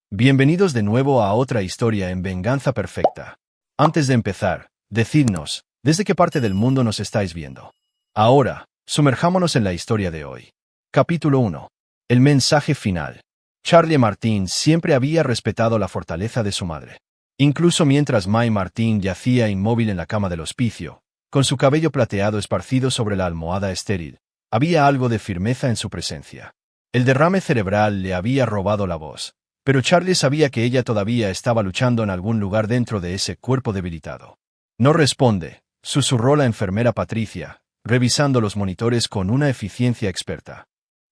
Bienvenidos de nuevo a otra historia en Venganza Perfecta. Antes de empezar, decidnos, ¿desde qué parte del mundo nos estáis viendo? Ahora, sumerjámonos en la historia de hoy. Capítulo 1. El mensaje final. Charlie Martin siempre había respetado la fortaleza de su madre. Incluso mientras May Martin yacía inmóvil en la cama del hospicio, con su cabello plateado esparcido sobre la almohada estéril, había algo de firmeza en su presencia. El derrame cerebral le había robado la voz, pero Charlie sabía que ella todavía estaba luchando en algún lugar dentro de ese cuerpo debilitado. No responde, susurró la enfermera Patricia, revisando los monitores con una eficiencia experta.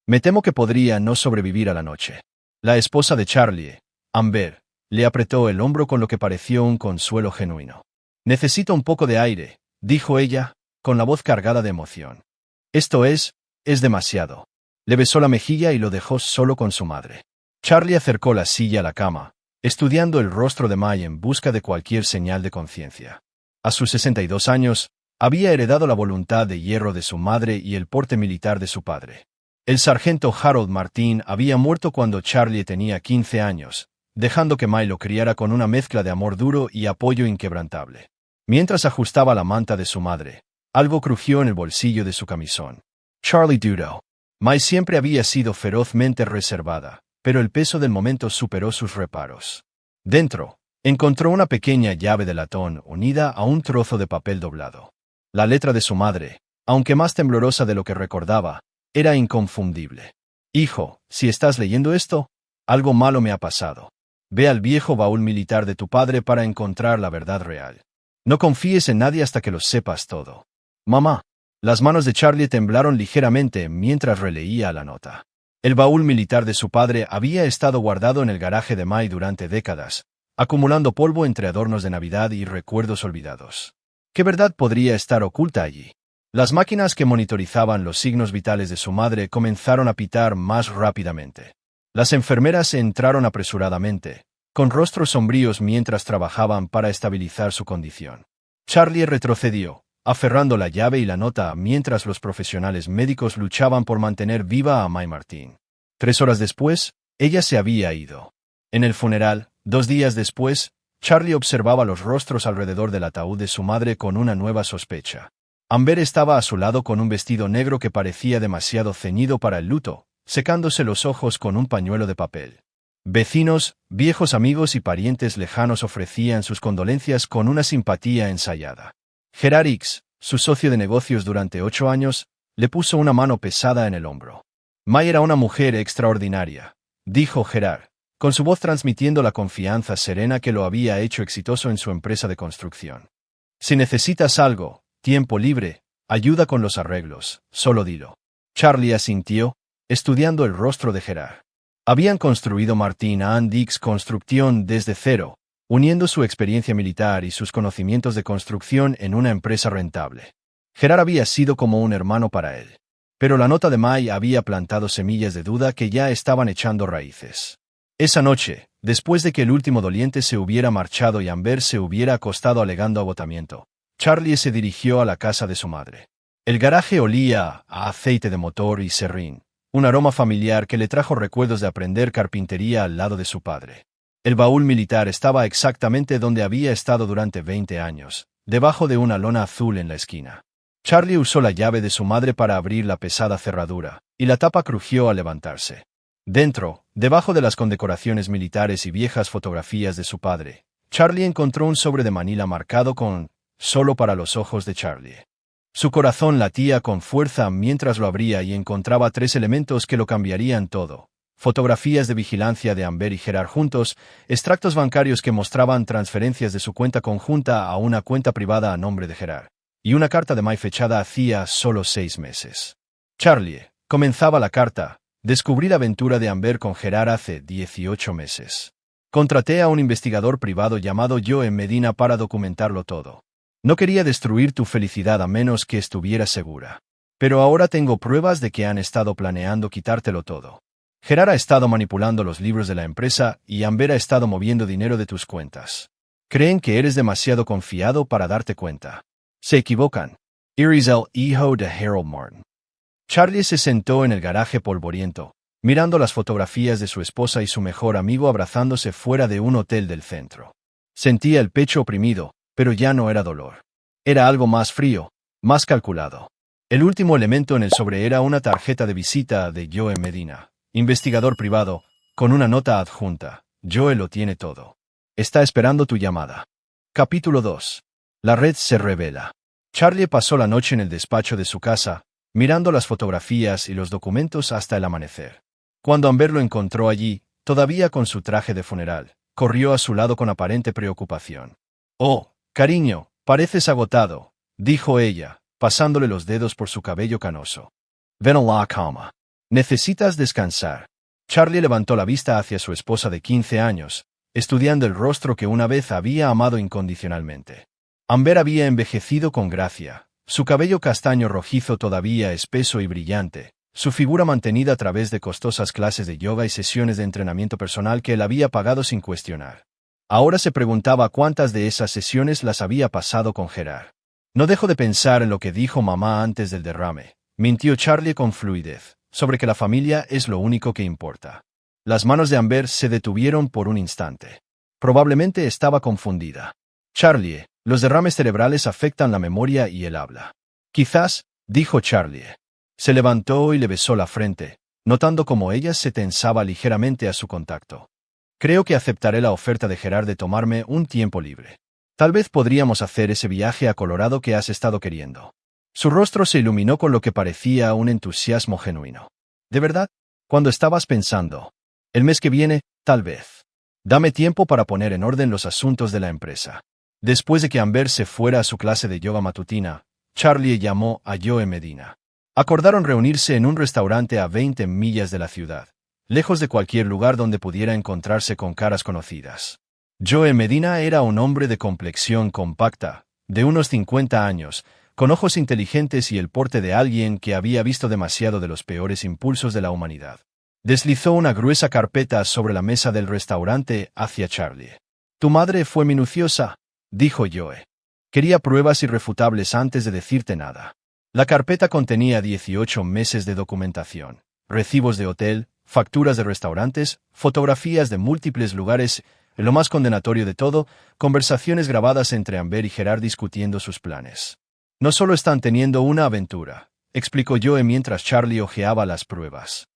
Me temo que podría no sobrevivir a la noche. La esposa de Charlie, Amber, le apretó el hombro con lo que pareció un consuelo genuino. Necesito un poco de aire, dijo ella, con la voz cargada de emoción. Esto es demasiado. Le besó la mejilla y lo dejó solo con su madre. Charlie acercó la silla a la cama, estudiando el rostro de May en busca de cualquier señal de conciencia. A sus 62 años, había heredado la voluntad de hierro de su madre y el porte militar de su padre. El sargento Harold Martin había muerto cuando Charlie tenía 15 años, dejando que May lo criara con una mezcla de amor duro y apoyo inquebrantable. Mientras ajustaba la manta de su madre, algo crujió en el bolsillo de su camisón. Charlie dudó. May siempre había sido ferozmente reservada, pero el peso del momento superó sus reparos. Dentro, encontró una pequeña llave de latón unida a un trozo de papel doblado. La letra de su madre, aunque más temblorosa de lo que recordaba, era inconfundible. Hijo, si estás leyendo esto, algo malo me ha pasado. Ve al viejo baúl militar de tu padre para encontrar la verdad real. No confíes en nadie hasta que lo sepas todo. Mamá. Las manos de Charlie temblaron ligeramente mientras releía la nota. El baúl militar de su padre había estado guardado en el garaje de May durante décadas, acumulando polvo entre adornos de Navidad y recuerdos olvidados. ¿Qué verdad podría estar oculta allí? Las máquinas que monitorizaban los signos vitales de su madre comenzaron a pitar más rápidamente. Las enfermeras entraron apresuradamente, con rostros sombríos mientras trabajaban para estabilizar su condición. Charlie retrocedió, aferrando la llave y la nota mientras los profesionales médicos luchaban por mantener viva a May Martin. 3 horas después, ella se había ido. En el funeral, 2 días después, Charlie observaba los rostros alrededor del ataúd de su madre con una nueva sospecha. Amber estaba a su lado con un vestido negro que parecía demasiado ceñido para el luto, secándose los ojos con un pañuelo de papel. Vecinos, viejos amigos y parientes lejanos ofrecían sus condolencias con una simpatía ensayada. Gerard Hicks, su socio de negocios durante 8 años, le puso una mano pesada en el hombro. May era una mujer extraordinaria, dijo Gerard, con su voz transmitiendo la confianza serena que lo había hecho exitoso en su empresa de construcción. Si necesitas algo, tiempo libre, ayuda con los arreglos, solo dilo. Charlie asintió, estudiando el rostro de Gerard. Habían construido Martin and Hicks Construcción desde cero, uniendo su experiencia militar y sus conocimientos de construcción en una empresa rentable. Gerard había sido como un hermano para él. Pero la nota de May había plantado semillas de duda que ya estaban echando raíces. Esa noche, después de que el último doliente se hubiera marchado y Amber se hubiera acostado alegando agotamiento, Charlie se dirigió a la casa de su madre. El garaje olía a aceite de motor y serrín, un aroma familiar que le trajo recuerdos de aprender carpintería al lado de su padre. El baúl militar estaba exactamente donde había estado durante 20 años, debajo de una lona azul en la esquina. Charlie usó la llave de su madre para abrir la pesada cerradura, y la tapa crujió al levantarse. Dentro, debajo de las condecoraciones militares y viejas fotografías de su padre, Charlie encontró un sobre de manila marcado con «Solo para los ojos de Charlie». Su corazón latía con fuerza mientras lo abría y encontraba 3 elementos que lo cambiarían todo. Fotografías de vigilancia de Amber y Gerard juntos, extractos bancarios que mostraban transferencias de su cuenta conjunta a una cuenta privada a nombre de Gerard, y una carta de May fechada hacía solo 6 meses. Charlie, comenzaba la carta, descubrí la aventura de Amber con Gerard hace 18 meses. Contraté a un investigador privado llamado Joe Medina para documentarlo todo. No quería destruir tu felicidad a menos que estuviera segura. Pero ahora tengo pruebas de que han estado planeando quitártelo todo. Gerard ha estado manipulando los libros de la empresa y Amber ha estado moviendo dinero de tus cuentas. Creen que eres demasiado confiado para darte cuenta. Se equivocan. Eres el hijo de Harold Martin. Charlie se sentó en el garaje polvoriento, mirando las fotografías de su esposa y su mejor amigo abrazándose fuera de un hotel del centro. Sentía el pecho oprimido, pero ya no era dolor. Era algo más frío, más calculado. El último elemento en el sobre era una tarjeta de visita de Joe Medina, investigador privado, con una nota adjunta. Joe lo tiene todo. Está esperando tu llamada. Capítulo 2. La red se revela. Charlie pasó la noche en el despacho de su casa, mirando las fotografías y los documentos hasta el amanecer. Cuando Amber lo encontró allí, todavía con su traje de funeral, corrió a su lado con aparente preocupación. «Oh, cariño, pareces agotado», dijo ella, pasándole los dedos por su cabello canoso. «Ven a la cama. Necesitas descansar». Charlie levantó la vista hacia su esposa de 15 años, estudiando el rostro que una vez había amado incondicionalmente. Amber había envejecido con gracia, su cabello castaño rojizo todavía espeso y brillante, su figura mantenida a través de costosas clases de yoga y sesiones de entrenamiento personal que él había pagado sin cuestionar. Ahora se preguntaba cuántas de esas sesiones las había pasado con Gerard. «No dejo de pensar en lo que dijo mamá antes del derrame», mintió Charlie con fluidez, sobre que la familia es lo único que importa. Las manos de Amber se detuvieron por un instante. Probablemente estaba confundida. «Charlie, los derrames cerebrales afectan la memoria y el habla». «Quizás», dijo Charlie. Se levantó y le besó la frente, notando cómo ella se tensaba ligeramente a su contacto. «Creo que aceptaré la oferta de Gerard de tomarme un tiempo libre. Tal vez podríamos hacer ese viaje a Colorado que has estado queriendo». Su rostro se iluminó con lo que parecía un entusiasmo genuino. «¿De verdad? ¿Cuándo estabas pensando?» «El mes que viene, tal vez. Dame tiempo para poner en orden los asuntos de la empresa». Después de que Amber se fuera a su clase de yoga matutina, Charlie llamó a Joe Medina. Acordaron reunirse en un restaurante a 20 millas de la ciudad, lejos de cualquier lugar donde pudiera encontrarse con caras conocidas. Joe Medina era un hombre de complexión compacta, de unos 50 años, con ojos inteligentes y el porte de alguien que había visto demasiado de los peores impulsos de la humanidad. Deslizó una gruesa carpeta sobre la mesa del restaurante hacia Charlie. «Tu madre fue minuciosa», dijo Joe. «Quería pruebas irrefutables antes de decirte nada». La carpeta contenía 18 meses de documentación, recibos de hotel, facturas de restaurantes, fotografías de múltiples lugares, y lo más condenatorio de todo, conversaciones grabadas entre Amber y Gerard discutiendo sus planes. «No solo están teniendo una aventura», explicó Joe mientras Charlie hojeaba las pruebas.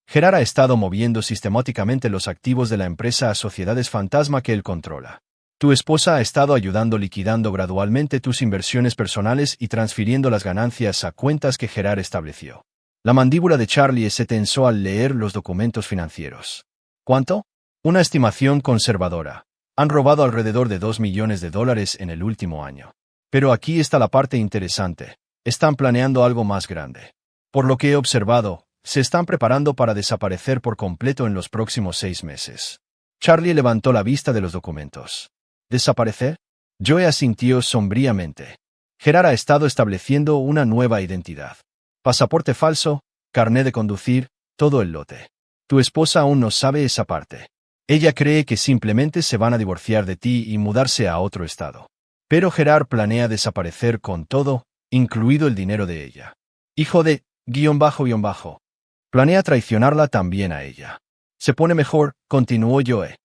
«Gerard ha estado moviendo sistemáticamente los activos de la empresa a sociedades fantasma que él controla. Tu esposa ha estado ayudando liquidando gradualmente tus inversiones personales y transfiriendo las ganancias a cuentas que Gerard estableció». La mandíbula de Charlie se tensó al leer los documentos financieros. «¿Cuánto?» «Una estimación conservadora. Han robado alrededor de $2 millones en el último año. Pero aquí está la parte interesante. Están planeando algo más grande. Por lo que he observado, se están preparando para desaparecer por completo en los próximos 6 meses». Charlie levantó la vista de los documentos. «¿Desaparecer?» Joe asintió sombríamente. «Gerard ha estado estableciendo una nueva identidad. Pasaporte falso, carné de conducir, todo el lote. Tu esposa aún no sabe esa parte. Ella cree que simplemente se van a divorciar de ti y mudarse a otro estado. Pero Gerard planea desaparecer con todo, incluido el dinero de ella. Hijo de, __. Planea traicionarla también a ella». «Se pone mejor», continuó Joe.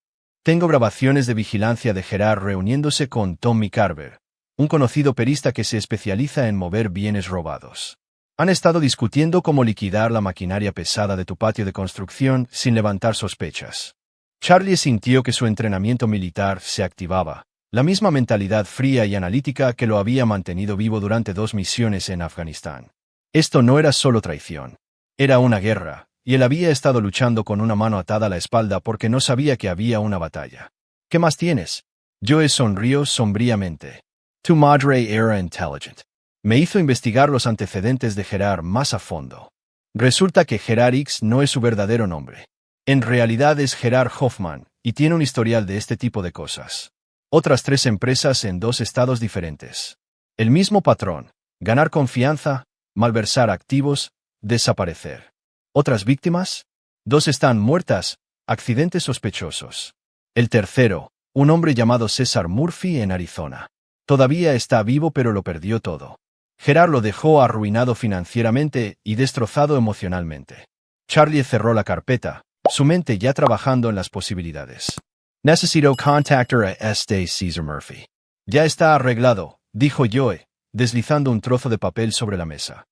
«Tengo grabaciones de vigilancia de Gerard reuniéndose con Tommy Carver, un conocido perista que se especializa en mover bienes robados. Han estado discutiendo cómo liquidar la maquinaria pesada de tu patio de construcción sin levantar sospechas». Charlie sintió que su entrenamiento militar se activaba, la misma mentalidad fría y analítica que lo había mantenido vivo durante 2 misiones en Afganistán. Esto no era solo traición. Era una guerra, y él había estado luchando con una mano atada a la espalda porque no sabía que había una batalla. «¿Qué más tienes?» Joe sonrió sombríamente. «Tu madre era intelligent. Me hizo investigar los antecedentes de Gerard más a fondo. Resulta que Gerard X no es su verdadero nombre. En realidad es Gerard Hoffman, y tiene un historial de este tipo de cosas. Otras 3 empresas en 2 estados diferentes. El mismo patrón: ganar confianza, malversar activos, desaparecer. ¿Otras víctimas? 2 están muertas, accidentes sospechosos. El tercero, un hombre llamado César Murphy en Arizona. Todavía está vivo pero lo perdió todo. Gerard lo dejó arruinado financieramente y destrozado emocionalmente». Charlie cerró la carpeta, su mente ya trabajando en las posibilidades. Necesito contactar a Cesar Murphy. Ya está arreglado, dijo Joe, deslizando un trozo de papel sobre la mesa.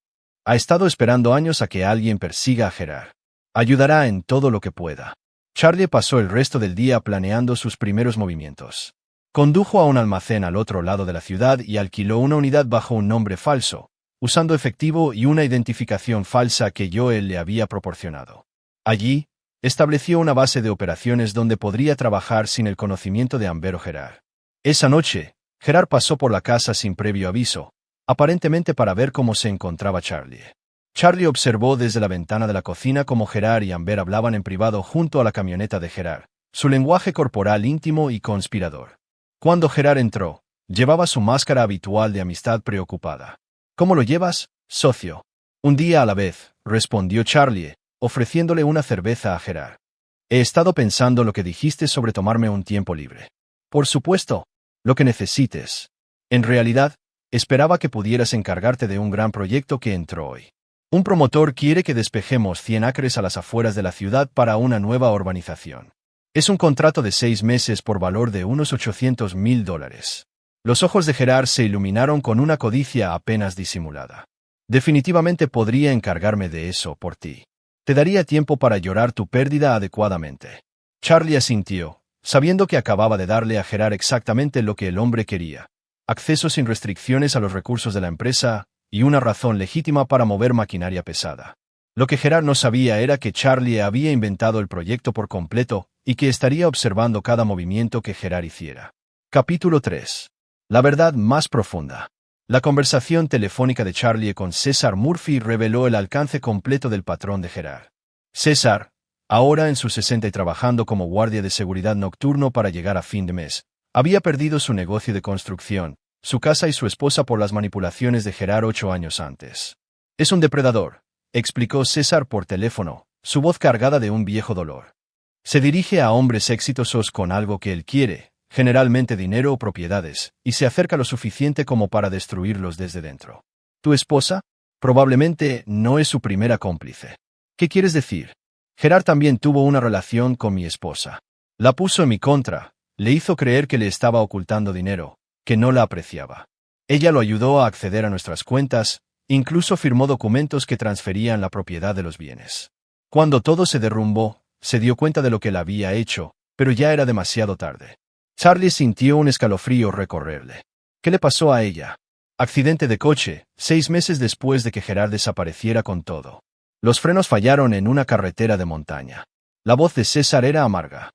Ha estado esperando años a que alguien persiga a Gerard. Ayudará en todo lo que pueda. Charlie pasó el resto del día planeando sus primeros movimientos. Condujo a un almacén al otro lado de la ciudad y alquiló una unidad bajo un nombre falso, usando efectivo y una identificación falsa que Joel le había proporcionado. Allí, estableció una base de operaciones donde podría trabajar sin el conocimiento de Amber o Gerard. Esa noche, Gerard pasó por la casa sin previo aviso, aparentemente para ver cómo se encontraba Charlie. Charlie observó desde la ventana de la cocina cómo Gerard y Amber hablaban en privado junto a la camioneta de Gerard, su lenguaje corporal íntimo y conspirador. Cuando Gerard entró, llevaba su máscara habitual de amistad preocupada. ¿Cómo lo llevas, socio? Un día a la vez, respondió Charlie, ofreciéndole una cerveza a Gerard. He estado pensando lo que dijiste sobre tomarme un tiempo libre. Por supuesto, lo que necesites. En realidad, esperaba que pudieras encargarte de un gran proyecto que entró hoy. Un promotor quiere que despejemos 100 acres a las afueras de la ciudad para una nueva urbanización. Es un contrato de 6 meses por valor de unos $800,000. Los ojos de Gerard se iluminaron con una codicia apenas disimulada. Definitivamente podría encargarme de eso por ti. Te daría tiempo para llorar tu pérdida adecuadamente. Charlie asintió, sabiendo que acababa de darle a Gerard exactamente lo que el hombre quería: acceso sin restricciones a los recursos de la empresa y una razón legítima para mover maquinaria pesada. Lo que Gerard no sabía era que Charlie había inventado el proyecto por completo y que estaría observando cada movimiento que Gerard hiciera. Capítulo 3. La verdad más profunda. La conversación telefónica de Charlie con Cesar Murphy reveló el alcance completo del patrón de Gerard. Cesar, ahora en sus 60 y trabajando como guardia de seguridad nocturno para llegar a fin de mes, había perdido su negocio de construcción, su casa y su esposa por las manipulaciones de Gerard 8 años antes. Es un depredador, explicó Cesar por teléfono, su voz cargada de un viejo dolor. Se dirige a hombres exitosos con algo que él quiere, generalmente dinero o propiedades, y se acerca lo suficiente como para destruirlos desde dentro. ¿Tu esposa? Probablemente no es su primera cómplice. ¿Qué quieres decir? Gerard también tuvo una relación con mi esposa. La puso en mi contra, le hizo creer que le estaba ocultando dinero, que no la apreciaba. Ella lo ayudó a acceder a nuestras cuentas, incluso firmó documentos que transferían la propiedad de los bienes. Cuando todo se derrumbó, se dio cuenta de lo que la había hecho, pero ya era demasiado tarde. Charlie sintió un escalofrío recorrerle. ¿Qué le pasó a ella? Accidente de coche, 6 meses después de que Gerard desapareciera con todo. Los frenos fallaron en una carretera de montaña. La voz de César era amarga.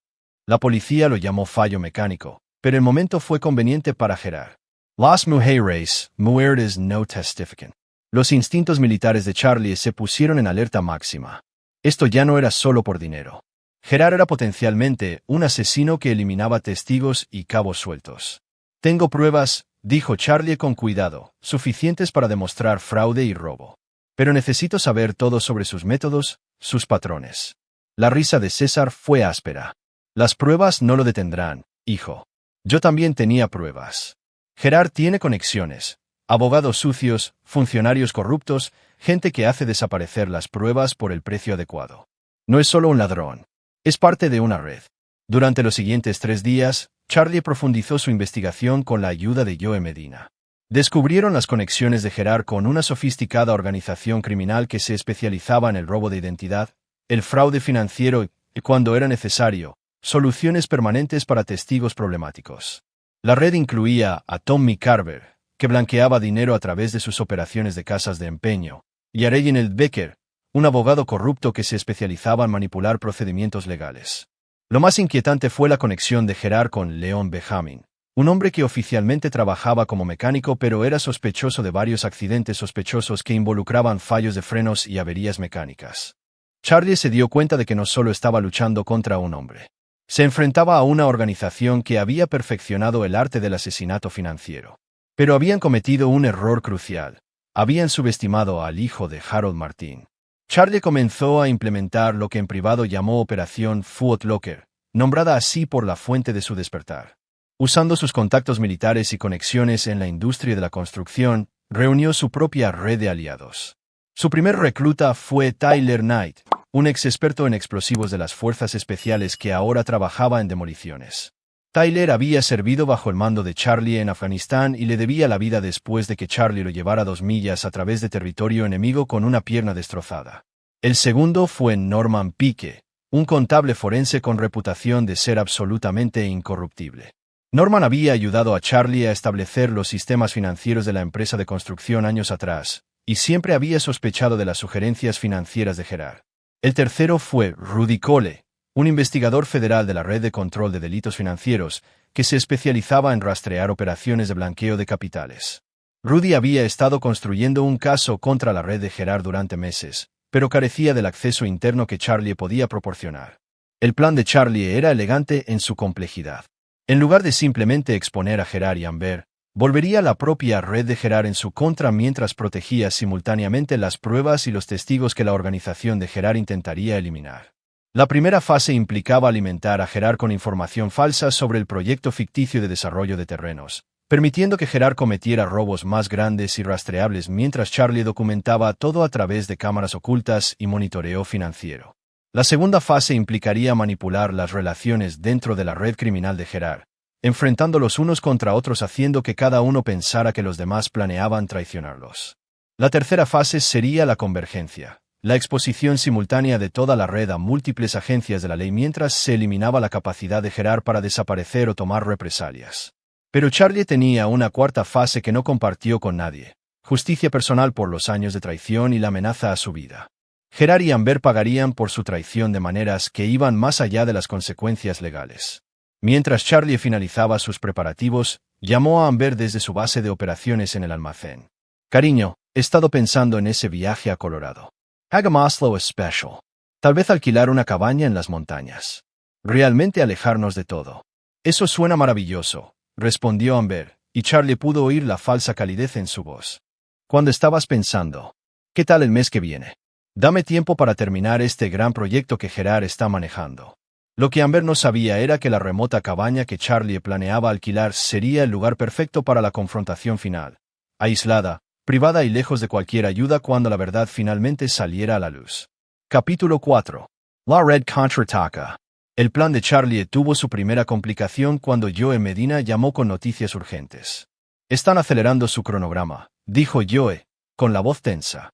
La policía lo llamó fallo mecánico, pero el momento fue conveniente para Gerard. Las mujeres, muertes no testifican. Los instintos militares de Charlie se pusieron en alerta máxima. Esto ya no era solo por dinero. Gerard era potencialmente un asesino que eliminaba testigos y cabos sueltos. Tengo pruebas, dijo Charlie con cuidado, suficientes para demostrar fraude y robo. Pero necesito saber todo sobre sus métodos, sus patrones. La risa de César fue áspera. Las pruebas no lo detendrán, hijo. Yo también tenía pruebas. Gerard tiene conexiones, abogados sucios, funcionarios corruptos, gente que hace desaparecer las pruebas por el precio adecuado. No es solo un ladrón. Es parte de una red. Durante los siguientes 3 días, Charlie profundizó su investigación con la ayuda de Joe Medina. Descubrieron las conexiones de Gerard con una sofisticada organización criminal que se especializaba en el robo de identidad, el fraude financiero y, cuando era necesario, soluciones permanentes para testigos problemáticos. La red incluía a Tommy Carver, que blanqueaba dinero a través de sus operaciones de casas de empeño, y a Reginald Becker, un abogado corrupto que se especializaba en manipular procedimientos legales. Lo más inquietante fue la conexión de Gerard con Leon Benjamin, un hombre que oficialmente trabajaba como mecánico pero era sospechoso de varios accidentes sospechosos que involucraban fallos de frenos y averías mecánicas. Charlie se dio cuenta de que no solo estaba luchando contra un hombre. Se enfrentaba a una organización que había perfeccionado el arte del asesinato financiero. Pero habían cometido un error crucial. Habían subestimado al hijo de Harold Martin. Charlie comenzó a implementar lo que en privado llamó Operación Footlocker, nombrada así por la fuente de su despertar. Usando sus contactos militares y conexiones en la industria de la construcción, reunió su propia red de aliados. Su primer recluta fue Tyler Knight, un ex experto en explosivos de las fuerzas especiales que ahora trabajaba en demoliciones. Tyler había servido bajo el mando de Charlie en Afganistán y le debía la vida después de que Charlie lo llevara 2 millas a través de territorio enemigo con una pierna destrozada. El segundo fue Norman Pike, un contable forense con reputación de ser absolutamente incorruptible. Norman había ayudado a Charlie a establecer los sistemas financieros de la empresa de construcción años atrás, y siempre había sospechado de las sugerencias financieras de Gerard. El tercero fue Rudy Cole, un investigador federal de la Red de Control de Delitos Financieros, que se especializaba en rastrear operaciones de blanqueo de capitales. Rudy había estado construyendo un caso contra la red de Gerard durante meses, pero carecía del acceso interno que Charlie podía proporcionar. El plan de Charlie era elegante en su complejidad. En lugar de simplemente exponer a Gerard y Amber, volvería la propia red de Gerard en su contra mientras protegía simultáneamente las pruebas y los testigos que la organización de Gerard intentaría eliminar. La primera fase implicaba alimentar a Gerard con información falsa sobre el proyecto ficticio de desarrollo de terrenos, permitiendo que Gerard cometiera robos más grandes y rastreables mientras Charlie documentaba todo a través de cámaras ocultas y monitoreo financiero. La segunda fase implicaría manipular las relaciones dentro de la red criminal de Gerard, enfrentándolos unos contra otros haciendo que cada uno pensara que los demás planeaban traicionarlos. La tercera fase sería la convergencia, la exposición simultánea de toda la red a múltiples agencias de la ley mientras se eliminaba la capacidad de Gerard para desaparecer o tomar represalias. Pero Charlie tenía una cuarta fase que no compartió con nadie: justicia personal por los años de traición y la amenaza a su vida. Gerard y Amber pagarían por su traición de maneras que iban más allá de las consecuencias legales. Mientras Charlie finalizaba sus preparativos, llamó a Amber desde su base de operaciones en el almacén. «Cariño, he estado pensando en ese viaje a Colorado. Hagámoslo especial. Tal vez alquilar una cabaña en las montañas. Realmente alejarnos de todo». «Eso suena maravilloso», respondió Amber, y Charlie pudo oír la falsa calidez en su voz. «¿Cuándo estabas pensando? ¿Qué tal el mes que viene? Dame tiempo para terminar este gran proyecto que Gerard está manejando». Lo que Amber no sabía era que la remota cabaña que Charlie planeaba alquilar sería el lugar perfecto para la confrontación final. Aislada, privada y lejos de cualquier ayuda cuando la verdad finalmente saliera a la luz. Capítulo 4. La red contraataca. El plan de Charlie tuvo su primera complicación cuando Joe Medina llamó con noticias urgentes. «Están acelerando su cronograma», dijo Joe, con la voz tensa.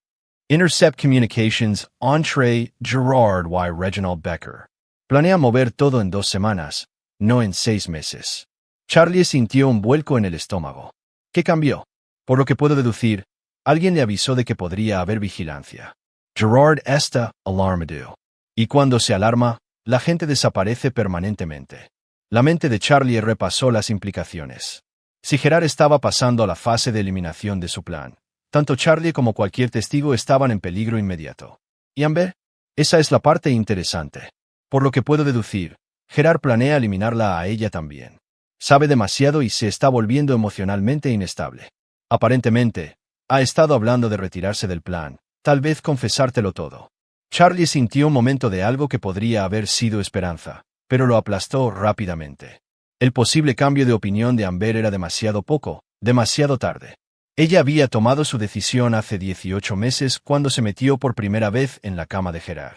«Intercept Communications, Entree, Gerard y Reginald Becker. Planea mover todo en 2 semanas, no en 6 meses». Charlie sintió un vuelco en el estómago. ¿Qué cambió? Por lo que puedo deducir, alguien le avisó de que podría haber vigilancia. Gerard está alarmado. Y cuando se alarma, la gente desaparece permanentemente. La mente de Charlie repasó las implicaciones. Si Gerard estaba pasando a la fase de eliminación de su plan, tanto Charlie como cualquier testigo estaban en peligro inmediato. ¿Y Amber? Esa es la parte interesante. Por lo que puedo deducir, Gerard planea eliminarla a ella también. Sabe demasiado y se está volviendo emocionalmente inestable. Aparentemente, ha estado hablando de retirarse del plan, tal vez confesártelo todo. Charlie sintió un momento de algo que podría haber sido esperanza, pero lo aplastó rápidamente. El posible cambio de opinión de Amber era demasiado poco, demasiado tarde. Ella había tomado su decisión hace 18 meses cuando se metió por primera vez en la cama de Gerard.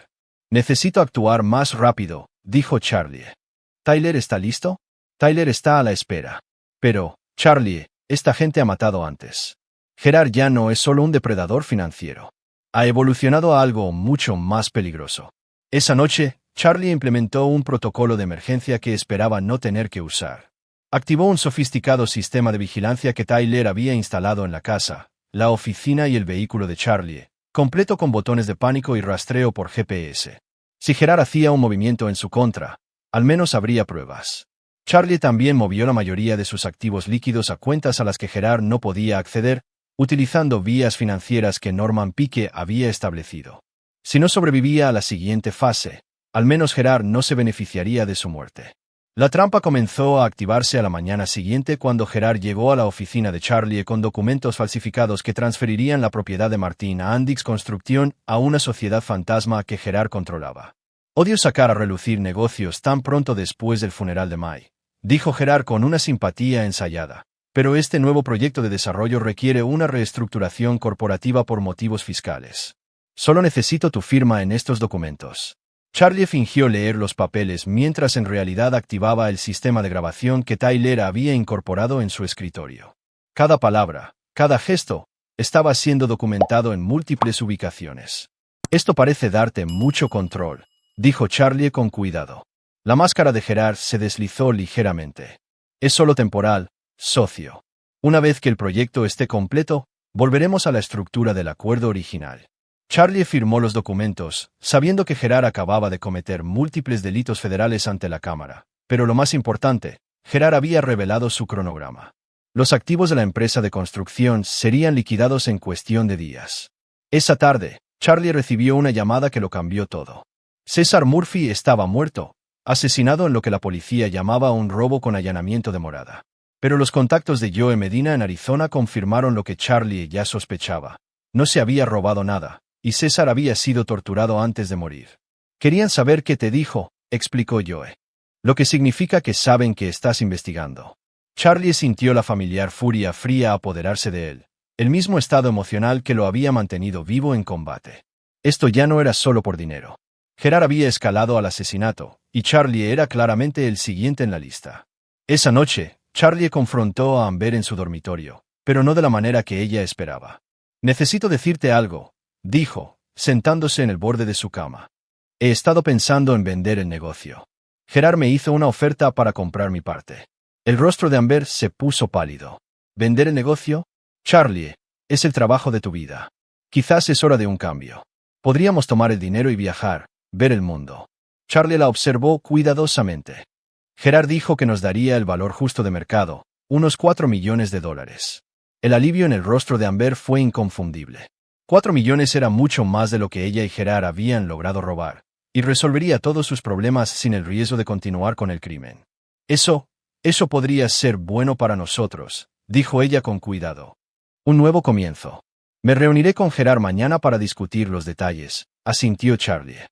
«Necesito actuar más rápido», dijo Charlie. «¿Tyler está listo?» «Tyler está a la espera». «Pero, Charlie, esta gente ha matado antes. Gerard ya no es solo un depredador financiero. Ha evolucionado a algo mucho más peligroso». Esa noche, Charlie implementó un protocolo de emergencia que esperaba no tener que usar. Activó un sofisticado sistema de vigilancia que Tyler había instalado en la casa, la oficina y el vehículo de Charlie, completo con botones de pánico y rastreo por GPS. Si Gerard hacía un movimiento en su contra, al menos habría pruebas. Charlie también movió la mayoría de sus activos líquidos a cuentas a las que Gerard no podía acceder, utilizando vías financieras que Norman Pike había establecido. Si no sobrevivía a la siguiente fase, al menos Gerard no se beneficiaría de su muerte. La trampa comenzó a activarse a la mañana siguiente cuando Gerard llegó a la oficina de Charlie con documentos falsificados que transferirían la propiedad de Martin a Andix Construction, a una sociedad fantasma que Gerard controlaba. «Odio sacar a relucir negocios tan pronto después del funeral de May», dijo Gerard con una simpatía ensayada. «Pero este nuevo proyecto de desarrollo requiere una reestructuración corporativa por motivos fiscales. Solo necesito tu firma en estos documentos. Charlie fingió leer los papeles mientras en realidad activaba el sistema de grabación que Tyler había incorporado en su escritorio. Cada palabra, cada gesto, estaba siendo documentado en múltiples ubicaciones. Esto parece darte mucho control, dijo Charlie con cuidado. La máscara de Gerard se deslizó ligeramente. Es solo temporal, socio. Una vez que el proyecto esté completo, volveremos a la estructura del acuerdo original. Charlie firmó los documentos, sabiendo que Gerard acababa de cometer múltiples delitos federales ante la Cámara. Pero lo más importante, Gerard había revelado su cronograma. Los activos de la empresa de construcción serían liquidados en cuestión de días. Esa tarde, Charlie recibió una llamada que lo cambió todo. César Murphy estaba muerto, asesinado en lo que la policía llamaba un robo con allanamiento de morada. Pero los contactos de Joe Medina en Arizona confirmaron lo que Charlie ya sospechaba. No se había robado nada, y César había sido torturado antes de morir. Querían saber qué te dijo, explicó Joe. Lo que significa que saben que estás investigando. Charlie sintió la familiar furia fría apoderarse de él, el mismo estado emocional que lo había mantenido vivo en combate. Esto ya no era solo por dinero. Gerard había escalado al asesinato, y Charlie era claramente el siguiente en la lista. Esa noche, Charlie confrontó a Amber en su dormitorio, pero no de la manera que ella esperaba. Necesito decirte algo, dijo, sentándose en el borde de su cama. He estado pensando en vender el negocio. Gerard me hizo una oferta para comprar mi parte. El rostro de Amber se puso pálido. ¿Vender el negocio? Charlie, es el trabajo de tu vida. Quizás es hora de un cambio. Podríamos tomar el dinero y viajar, ver el mundo. Charlie la observó cuidadosamente. Gerard dijo que nos daría el valor justo de mercado, unos $4 millones. El alivio en el rostro de Amber fue inconfundible. 4 millones era mucho más de lo que ella y Gerard habían logrado robar, y resolvería todos sus problemas sin el riesgo de continuar con el crimen. Eso podría ser bueno para nosotros, dijo ella con cuidado. Un nuevo comienzo. Me reuniré con Gerard mañana para discutir los detalles, asintió Charlie.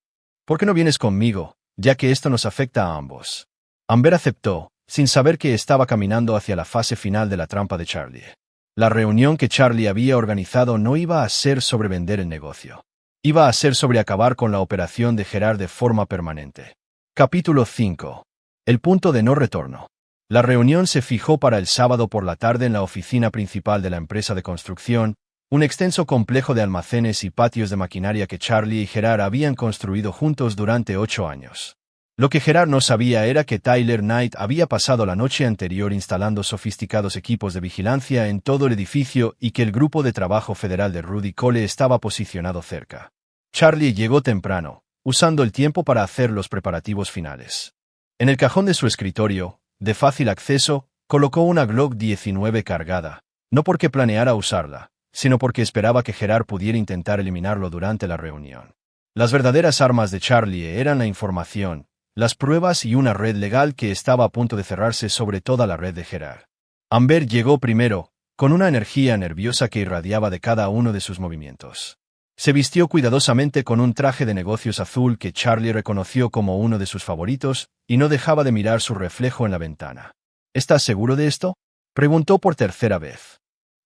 ¿Por qué no vienes conmigo, ya que esto nos afecta a ambos? Amber aceptó, sin saber que estaba caminando hacia la fase final de la trampa de Charlie. La reunión que Charlie había organizado no iba a ser sobre vender el negocio. Iba a ser sobre acabar con la operación de Gerard de forma permanente. Capítulo 5. El punto de no retorno. La reunión se fijó para el sábado por la tarde en la oficina principal de la empresa de construcción, un extenso complejo de almacenes y patios de maquinaria que Charlie y Gerard habían construido juntos durante 8 años. Lo que Gerard no sabía era que Tyler Knight había pasado la noche anterior instalando sofisticados equipos de vigilancia en todo el edificio y que el grupo de trabajo federal de Rudy Cole estaba posicionado cerca. Charlie llegó temprano, usando el tiempo para hacer los preparativos finales. En el cajón de su escritorio, de fácil acceso, colocó una Glock 19 cargada, no porque planeara usarla, sino porque esperaba que Gerard pudiera intentar eliminarlo durante la reunión. Las verdaderas armas de Charlie eran la información, las pruebas y una red legal que estaba a punto de cerrarse sobre toda la red de Gerard. Amber llegó primero, con una energía nerviosa que irradiaba de cada uno de sus movimientos. Se vistió cuidadosamente con un traje de negocios azul que Charlie reconoció como uno de sus favoritos, y no dejaba de mirar su reflejo en la ventana. ¿Estás seguro de esto?, preguntó por tercera vez.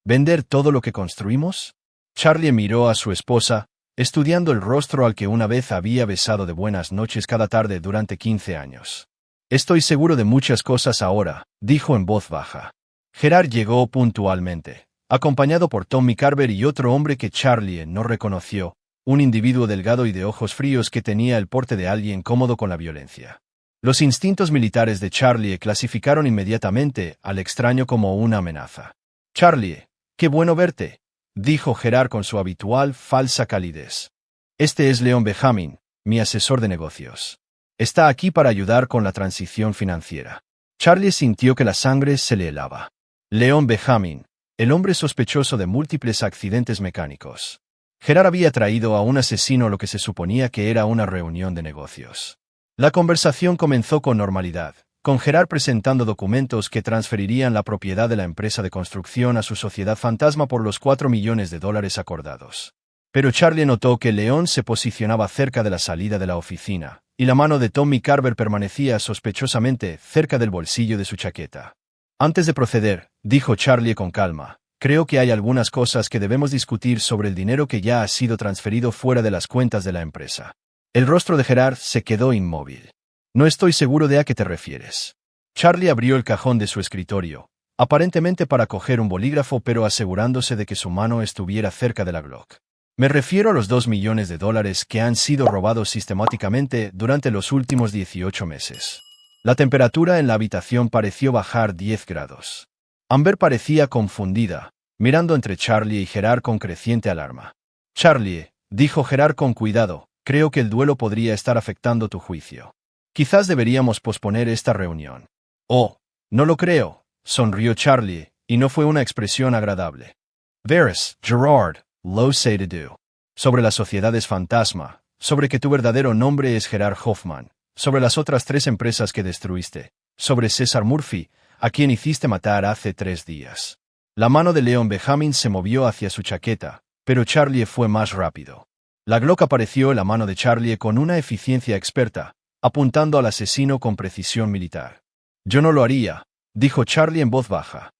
¿Vender todo lo que construimos? Charlie miró a su esposa, estudiando el rostro al que una vez había besado de buenas noches cada tarde durante 15 años. Estoy seguro de muchas cosas ahora, dijo en voz baja. Gerard llegó puntualmente, acompañado por Tommy Carver y otro hombre que Charlie no reconoció, un individuo delgado y de ojos fríos que tenía el porte de alguien cómodo con la violencia. Los instintos militares de Charlie clasificaron inmediatamente al extraño como una amenaza. Charlie, qué bueno verte, dijo Gerard con su habitual falsa calidez. Este es Leon Benjamin, mi asesor de negocios. Está aquí para ayudar con la transición financiera. Charlie sintió que la sangre se le helaba. Leon Benjamin, el hombre sospechoso de múltiples accidentes mecánicos. Gerard había traído a un asesino a lo que se suponía que era una reunión de negocios. La conversación comenzó con normalidad, con Gerard presentando documentos que transferirían la propiedad de la empresa de construcción a su sociedad fantasma por los $4 millones acordados. Pero Charlie notó que León se posicionaba cerca de la salida de la oficina, y la mano de Tommy Carver permanecía sospechosamente cerca del bolsillo de su chaqueta. Antes de proceder, dijo Charlie con calma, Creo que hay algunas cosas que debemos discutir sobre el dinero que ya ha sido transferido fuera de las cuentas de la empresa. El rostro de Gerard se quedó inmóvil. No estoy seguro de a qué te refieres. Charlie abrió el cajón de su escritorio, aparentemente para coger un bolígrafo pero asegurándose de que su mano estuviera cerca de la Glock. Me refiero a los $2 millones que han sido robados sistemáticamente durante los últimos 18 meses. La temperatura en la habitación pareció bajar 10 grados. Amber parecía confundida, mirando entre Charlie y Gerard con creciente alarma. Charlie, dijo Gerard con cuidado, creo que el duelo podría estar afectando tu juicio. Quizás deberíamos posponer esta reunión. Oh, no lo creo, sonrió Charlie, y no fue una expresión agradable. Verás, Gerard, lo sé de do. Sobre las sociedades fantasma, sobre que tu verdadero nombre es Gerard Hoffman, sobre las otras 3 empresas que destruiste, sobre César Murphy, a quien hiciste matar hace 3 días. La mano de Leon Benjamin se movió hacia su chaqueta, pero Charlie fue más rápido. La Glock apareció en la mano de Charlie con una eficiencia experta, apuntando al asesino con precisión militar. Yo no lo haría, dijo Charlie en voz baja.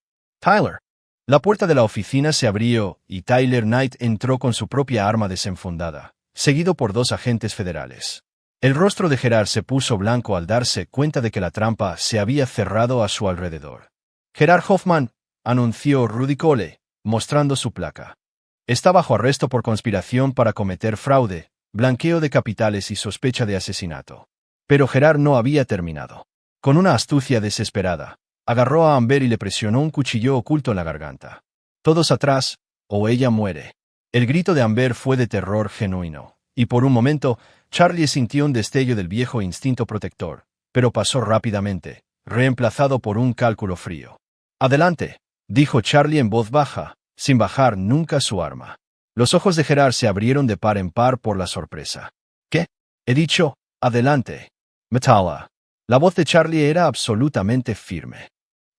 Tyler. La puerta de la oficina se abrió y Tyler Knight entró con su propia arma desenfundada, seguido por 2 agentes federales. El rostro de Gerard se puso blanco al darse cuenta de que la trampa se había cerrado a su alrededor. Gerard Hoffman, anunció Rudy Cole, mostrando su placa. Está bajo arresto por conspiración para cometer fraude, blanqueo de capitales y sospecha de asesinato. Pero Gerard no había terminado. Con una astucia desesperada, agarró a Amber y le presionó un cuchillo oculto en la garganta. Todos atrás, o ella muere. El grito de Amber fue de terror genuino, y por un momento, Charlie sintió un destello del viejo instinto protector, pero pasó rápidamente, reemplazado por un cálculo frío. Adelante, dijo Charlie en voz baja, sin bajar nunca su arma. Los ojos de Gerard se abrieron de par en par por la sorpresa. ¿Qué? He dicho, adelante. Metala. La voz de Charlie era absolutamente firme.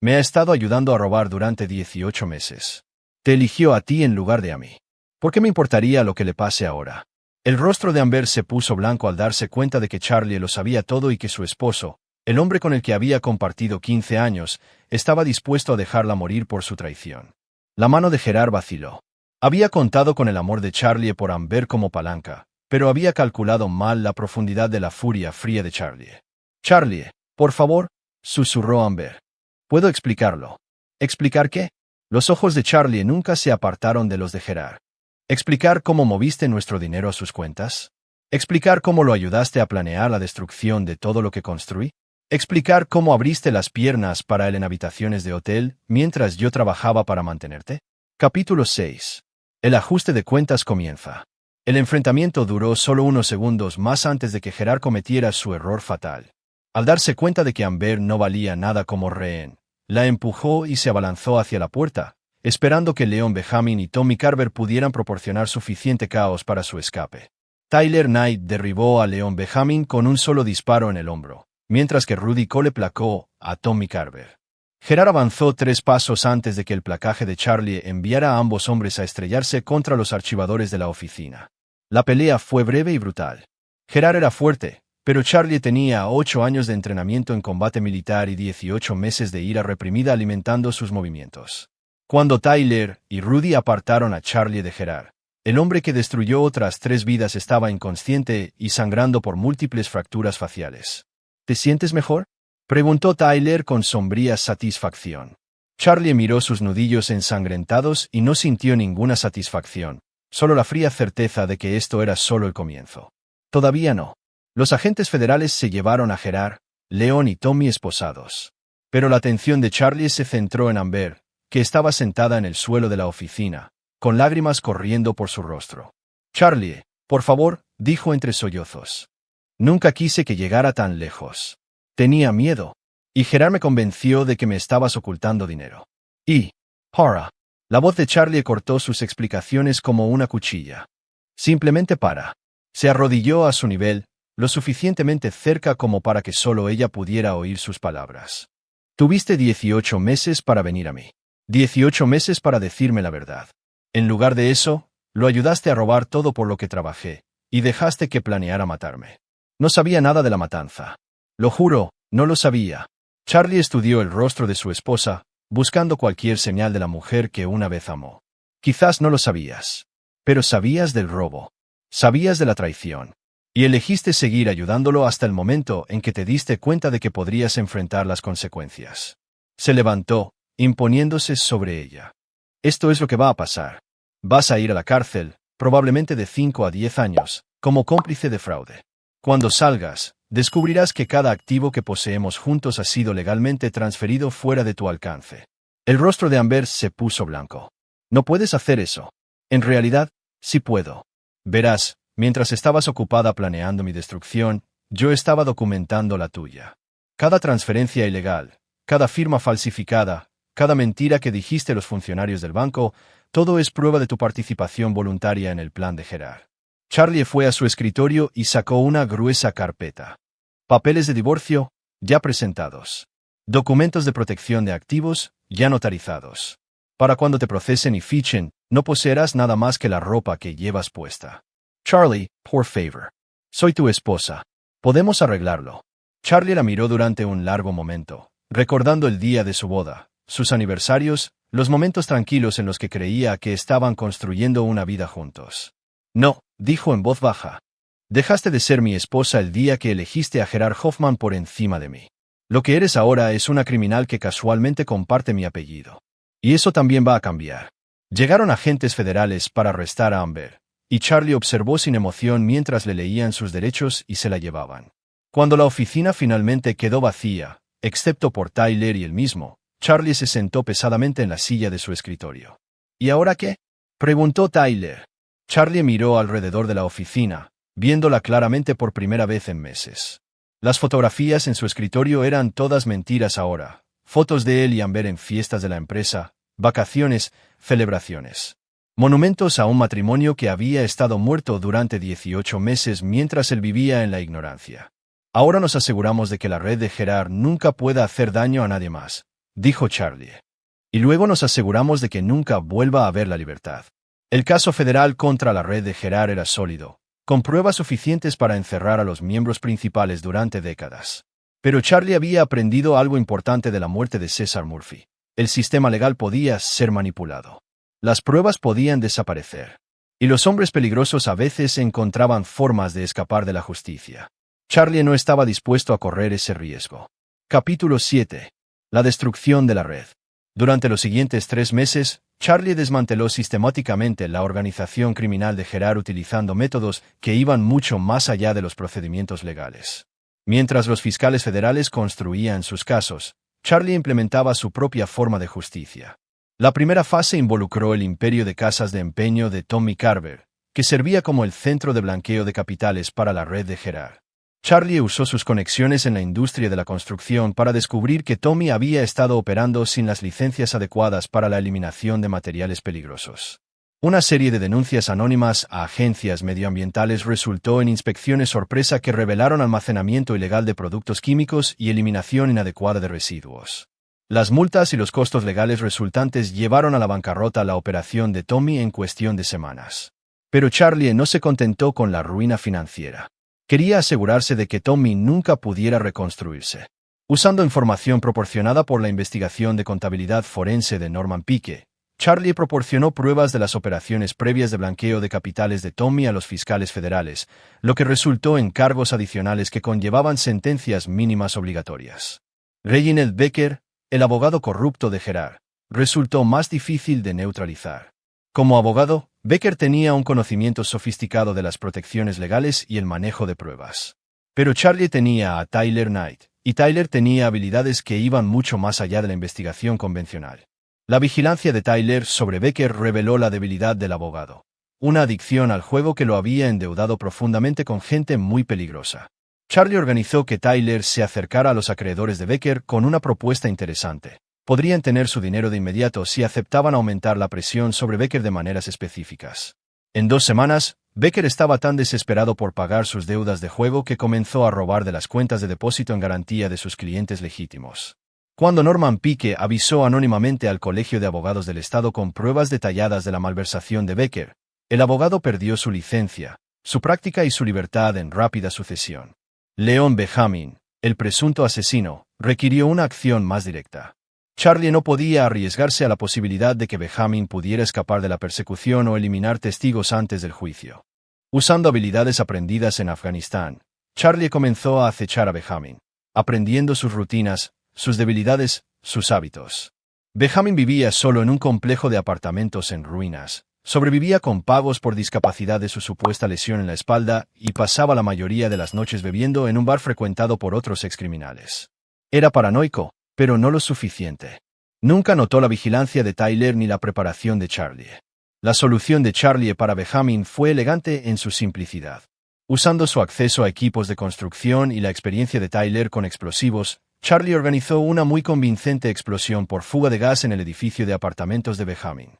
Me ha estado ayudando a robar durante 18 meses. Te eligió a ti en lugar de a mí. ¿Por qué me importaría lo que le pase ahora? El rostro de Amber se puso blanco al darse cuenta de que Charlie lo sabía todo y que su esposo, el hombre con el que había compartido 15 años, estaba dispuesto a dejarla morir por su traición. La mano de Gerard vaciló. Había contado con el amor de Charlie por Amber como palanca, pero había calculado mal la profundidad de la furia fría de Charlie. Charlie, por favor, susurró Amber. ¿Puedo explicarlo? ¿Explicar qué? Los ojos de Charlie nunca se apartaron de los de Gerard. ¿Explicar cómo moviste nuestro dinero a sus cuentas? ¿Explicar cómo lo ayudaste a planear la destrucción de todo lo que construí? ¿Explicar cómo abriste las piernas para él en habitaciones de hotel mientras yo trabajaba para mantenerte? Capítulo 6. El ajuste de cuentas comienza. El enfrentamiento duró solo unos segundos más antes de que Gerard cometiera su error fatal. Al darse cuenta de que Amber no valía nada como rehén, la empujó y se abalanzó hacia la puerta, esperando que Leon Benjamin y Tommy Carver pudieran proporcionar suficiente caos para su escape. Tyler Knight derribó a Leon Benjamin con un solo disparo en el hombro, mientras que Rudy Cole placó a Tommy Carver. Gerard avanzó 3 pasos antes de que el placaje de Charlie enviara a ambos hombres a estrellarse contra los archivadores de la oficina. La pelea fue breve y brutal. Gerard era fuerte, pero Charlie tenía 8 años de entrenamiento en combate militar y 18 meses de ira reprimida alimentando sus movimientos. Cuando Tyler y Rudy apartaron a Charlie de Gerard, el hombre que destruyó otras 3 vidas estaba inconsciente y sangrando por múltiples fracturas faciales. ¿Te sientes mejor?, preguntó Tyler con sombría satisfacción. Charlie miró sus nudillos ensangrentados y no sintió ninguna satisfacción, solo la fría certeza de que esto era solo el comienzo. Todavía no. Los agentes federales se llevaron a Gerard, Leon y Tommy esposados. Pero la atención de Charlie se centró en Amber, que estaba sentada en el suelo de la oficina, con lágrimas corriendo por su rostro. Charlie, por favor, dijo entre sollozos. Nunca quise que llegara tan lejos. Tenía miedo. Y Gerard me convenció de que me estabas ocultando dinero. Y, Hora. La voz de Charlie cortó sus explicaciones como una cuchilla. Simplemente para. Se arrodilló a su nivel, lo suficientemente cerca como para que solo ella pudiera oír sus palabras. Tuviste 18 meses para venir a mí. 18 meses para decirme la verdad. En lugar de eso, lo ayudaste a robar todo por lo que trabajé, y dejaste que planeara matarme. No sabía nada de la matanza. Lo juro, no lo sabía. Charlie estudió el rostro de su esposa, buscando cualquier señal de la mujer que una vez amó. Quizás no lo sabías, pero sabías del robo, sabías de la traición, y elegiste seguir ayudándolo hasta el momento en que te diste cuenta de que podrías enfrentar las consecuencias. Se levantó, imponiéndose sobre ella. Esto es lo que va a pasar. Vas a ir a la cárcel, probablemente de 5 a 10 años, como cómplice de fraude. Cuando salgas, descubrirás que cada activo que poseemos juntos ha sido legalmente transferido fuera de tu alcance. El rostro de Amber se puso blanco. No puedes hacer eso. En realidad, sí puedo. Verás, mientras estabas ocupada planeando mi destrucción, yo estaba documentando la tuya. Cada transferencia ilegal, cada firma falsificada, cada mentira que dijiste a los funcionarios del banco, todo es prueba de tu participación voluntaria en el plan de Gerard. Charlie fue a su escritorio y sacó una gruesa carpeta. Papeles de divorcio, ya presentados. Documentos de protección de activos, ya notarizados. Para cuando te procesen y fichen, no poseerás nada más que la ropa que llevas puesta. Charlie, por favor. Soy tu esposa. Podemos arreglarlo. Charlie la miró durante un largo momento, recordando el día de su boda, sus aniversarios, los momentos tranquilos en los que creía que estaban construyendo una vida juntos. No, dijo en voz baja. Dejaste de ser mi esposa el día que elegiste a Gerard Hoffman por encima de mí. Lo que eres ahora es una criminal que casualmente comparte mi apellido. Y eso también va a cambiar. Llegaron agentes federales para arrestar a Amber, y Charlie observó sin emoción mientras le leían sus derechos y se la llevaban. Cuando la oficina finalmente quedó vacía, excepto por Tyler y él mismo, Charlie se sentó pesadamente en la silla de su escritorio. ¿Y ahora qué?, preguntó Tyler. Charlie miró alrededor de la oficina, viéndola claramente por primera vez en meses. Las fotografías en su escritorio eran todas mentiras ahora, fotos de él y Amber en fiestas de la empresa, vacaciones, celebraciones. Monumentos a un matrimonio que había estado muerto durante 18 meses mientras él vivía en la ignorancia. Ahora nos aseguramos de que la red de Gerard nunca pueda hacer daño a nadie más, dijo Charlie. Y luego nos aseguramos de que nunca vuelva a haber la libertad. El caso federal contra la red de Gerard era sólido, con pruebas suficientes para encerrar a los miembros principales durante décadas. Pero Charlie había aprendido algo importante de la muerte de César Murphy. El sistema legal podía ser manipulado. Las pruebas podían desaparecer. Y los hombres peligrosos a veces encontraban formas de escapar de la justicia. Charlie no estaba dispuesto a correr ese riesgo. Capítulo 7. La destrucción de la red. Durante los siguientes 3 meses, Charlie desmanteló sistemáticamente la organización criminal de Gerard utilizando métodos que iban mucho más allá de los procedimientos legales. Mientras los fiscales federales construían sus casos, Charlie implementaba su propia forma de justicia. La primera fase involucró el imperio de casas de empeño de Tommy Carver, que servía como el centro de blanqueo de capitales para la red de Gerard. Charlie usó sus conexiones en la industria de la construcción para descubrir que Tommy había estado operando sin las licencias adecuadas para la eliminación de materiales peligrosos. Una serie de denuncias anónimas a agencias medioambientales resultó en inspecciones sorpresa que revelaron almacenamiento ilegal de productos químicos y eliminación inadecuada de residuos. Las multas y los costos legales resultantes llevaron a la bancarrota la operación de Tommy en cuestión de semanas. Pero Charlie no se contentó con la ruina financiera. Quería asegurarse de que Tommy nunca pudiera reconstruirse. Usando información proporcionada por la investigación de contabilidad forense de Norman Pique, Charlie proporcionó pruebas de las operaciones previas de blanqueo de capitales de Tommy a los fiscales federales, lo que resultó en cargos adicionales que conllevaban sentencias mínimas obligatorias. Reginald Becker, el abogado corrupto de Gerard, resultó más difícil de neutralizar. Como abogado, Becker tenía un conocimiento sofisticado de las protecciones legales y el manejo de pruebas. Pero Charlie tenía a Tyler Knight, y Tyler tenía habilidades que iban mucho más allá de la investigación convencional. La vigilancia de Tyler sobre Becker reveló la debilidad del abogado. Una adicción al juego que lo había endeudado profundamente con gente muy peligrosa. Charlie organizó que Tyler se acercara a los acreedores de Becker con una propuesta interesante. Podrían tener su dinero de inmediato si aceptaban aumentar la presión sobre Becker de maneras específicas. En 2 semanas, Becker estaba tan desesperado por pagar sus deudas de juego que comenzó a robar de las cuentas de depósito en garantía de sus clientes legítimos. Cuando Norman Pique avisó anónimamente al Colegio de Abogados del Estado con pruebas detalladas de la malversación de Becker, el abogado perdió su licencia, su práctica y su libertad en rápida sucesión. Leon Benjamin, el presunto asesino, requirió una acción más directa. Charlie no podía arriesgarse a la posibilidad de que Benjamin pudiera escapar de la persecución o eliminar testigos antes del juicio. Usando habilidades aprendidas en Afganistán, Charlie comenzó a acechar a Benjamin, aprendiendo sus rutinas, sus debilidades, sus hábitos. Benjamin vivía solo en un complejo de apartamentos en ruinas, sobrevivía con pagos por discapacidad de su supuesta lesión en la espalda y pasaba la mayoría de las noches bebiendo en un bar frecuentado por otros excriminales. Era paranoico, pero no lo suficiente. Nunca notó la vigilancia de Tyler ni la preparación de Charlie. La solución de Charlie para Benjamin fue elegante en su simplicidad. Usando su acceso a equipos de construcción y la experiencia de Tyler con explosivos, Charlie organizó una muy convincente explosión por fuga de gas en el edificio de apartamentos de Benjamin.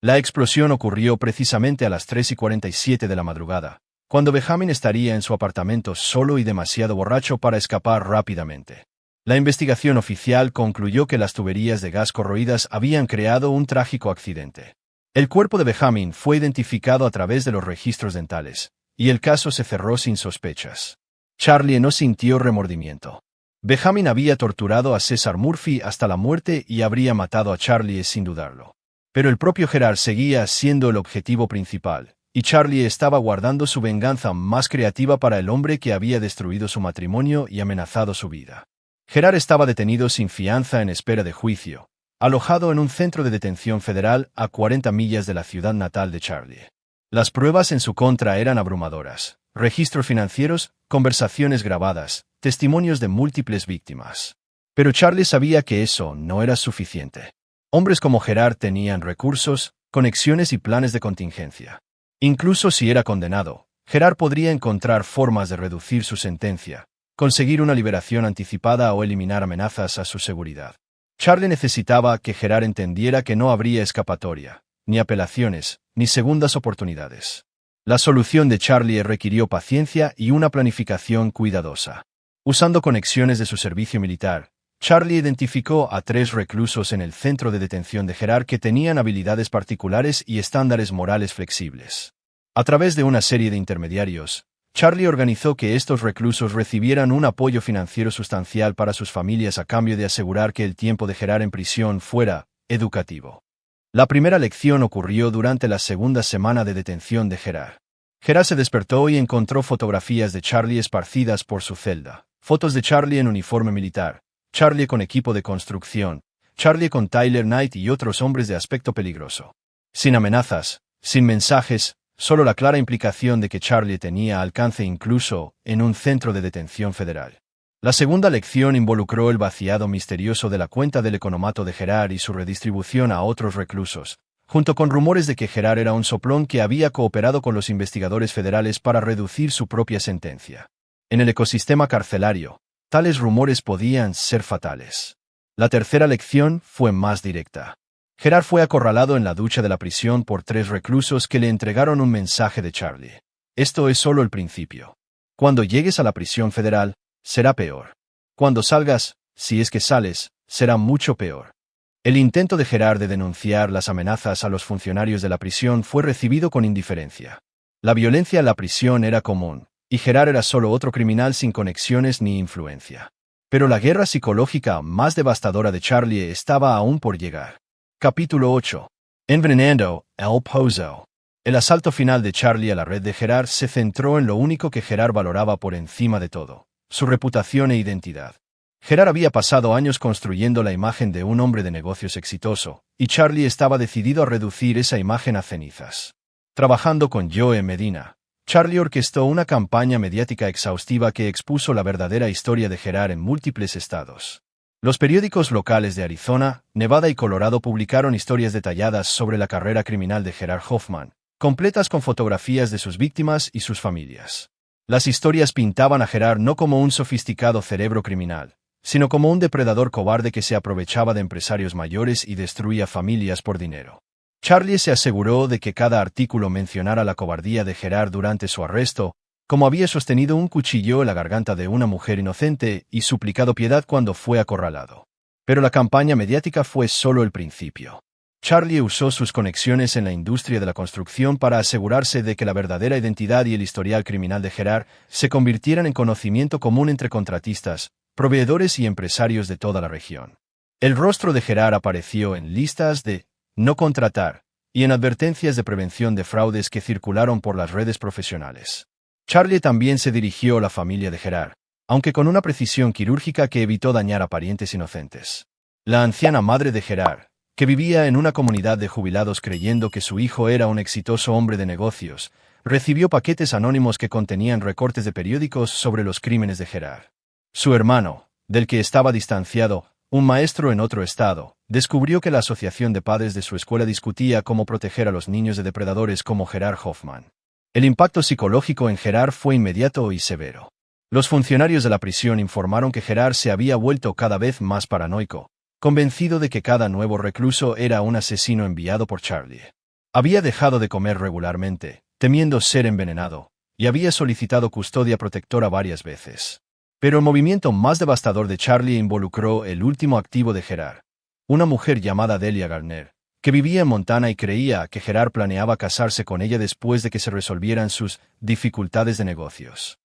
La explosión ocurrió precisamente a las 3:47 de la madrugada, cuando Benjamin estaría en su apartamento solo y demasiado borracho para escapar rápidamente. La investigación oficial concluyó que las tuberías de gas corroídas habían creado un trágico accidente. El cuerpo de Benjamin fue identificado a través de los registros dentales, y el caso se cerró sin sospechas. Charlie no sintió remordimiento. Benjamin había torturado a Cesar Murphy hasta la muerte y habría matado a Charlie sin dudarlo. Pero el propio Gerard seguía siendo el objetivo principal, y Charlie estaba guardando su venganza más creativa para el hombre que había destruido su matrimonio y amenazado su vida. Gerard estaba detenido sin fianza en espera de juicio, alojado en un centro de detención federal a 40 millas de la ciudad natal de Charlie. Las pruebas en su contra eran abrumadoras: registros financieros, conversaciones grabadas, testimonios de múltiples víctimas. Pero Charlie sabía que eso no era suficiente. Hombres como Gerard tenían recursos, conexiones y planes de contingencia. Incluso si era condenado, Gerard podría encontrar formas de reducir su sentencia, conseguir una liberación anticipada o eliminar amenazas a su seguridad. Charlie necesitaba que Gerard entendiera que no habría escapatoria, ni apelaciones, ni segundas oportunidades. La solución de Charlie requirió paciencia y una planificación cuidadosa. Usando conexiones de su servicio militar, Charlie identificó a 3 reclusos en el centro de detención de Gerard que tenían habilidades particulares y estándares morales flexibles. A través de una serie de intermediarios, Charlie organizó que estos reclusos recibieran un apoyo financiero sustancial para sus familias a cambio de asegurar que el tiempo de Gerard en prisión fuera educativo. La primera lección ocurrió durante la segunda semana de detención de Gerard. Gerard se despertó y encontró fotografías de Charlie esparcidas por su celda, fotos de Charlie en uniforme militar, Charlie con equipo de construcción, Charlie con Tyler Knight y otros hombres de aspecto peligroso. Sin amenazas, sin mensajes, solo la clara implicación de que Charlie tenía alcance incluso en un centro de detención federal. La segunda lección involucró el vaciado misterioso de la cuenta del economato de Gerard y su redistribución a otros reclusos, junto con rumores de que Gerard era un soplón que había cooperado con los investigadores federales para reducir su propia sentencia. En el ecosistema carcelario, tales rumores podían ser fatales. La tercera lección fue más directa. Gerard fue acorralado en la ducha de la prisión por 3 reclusos que le entregaron un mensaje de Charlie. Esto es solo el principio. Cuando llegues a la prisión federal, será peor. Cuando salgas, si es que sales, será mucho peor. El intento de Gerard de denunciar las amenazas a los funcionarios de la prisión fue recibido con indiferencia. La violencia en la prisión era común, y Gerard era solo otro criminal sin conexiones ni influencia. Pero la guerra psicológica más devastadora de Charlie estaba aún por llegar. Capítulo 8. Envenenando El Pozo. El asalto final de Charlie a la red de Gerard se centró en lo único que Gerard valoraba por encima de todo: su reputación e identidad. Gerard había pasado años construyendo la imagen de un hombre de negocios exitoso, y Charlie estaba decidido a reducir esa imagen a cenizas. Trabajando con Joe Medina, Charlie orquestó una campaña mediática exhaustiva que expuso la verdadera historia de Gerard en múltiples estados. Los periódicos locales de Arizona, Nevada y Colorado publicaron historias detalladas sobre la carrera criminal de Gerard Hoffman, completas con fotografías de sus víctimas y sus familias. Las historias pintaban a Gerard no como un sofisticado cerebro criminal, sino como un depredador cobarde que se aprovechaba de empresarios mayores y destruía familias por dinero. Charlie se aseguró de que cada artículo mencionara la cobardía de Gerard durante su arresto, como había sostenido un cuchillo en la garganta de una mujer inocente y suplicado piedad cuando fue acorralado. Pero la campaña mediática fue solo el principio. Charlie usó sus conexiones en la industria de la construcción para asegurarse de que la verdadera identidad y el historial criminal de Gerard se convirtieran en conocimiento común entre contratistas, proveedores y empresarios de toda la región. El rostro de Gerard apareció en listas de no contratar y en advertencias de prevención de fraudes que circularon por las redes profesionales. Charlie también se dirigió a la familia de Gerard, aunque con una precisión quirúrgica que evitó dañar a parientes inocentes. La anciana madre de Gerard, que vivía en una comunidad de jubilados creyendo que su hijo era un exitoso hombre de negocios, recibió paquetes anónimos que contenían recortes de periódicos sobre los crímenes de Gerard. Su hermano, del que estaba distanciado, un maestro en otro estado, descubrió que la asociación de padres de su escuela discutía cómo proteger a los niños de depredadores como Gerard Hoffman. El impacto psicológico en Gerard fue inmediato y severo. Los funcionarios de la prisión informaron que Gerard se había vuelto cada vez más paranoico, convencido de que cada nuevo recluso era un asesino enviado por Charlie. Había dejado de comer regularmente, temiendo ser envenenado, y había solicitado custodia protectora varias veces. Pero el movimiento más devastador de Charlie involucró el último activo de Gerard, una mujer llamada Delia Garner, que vivía en Montana y creía que Gerard planeaba casarse con ella después de que se resolvieran sus dificultades de negocios.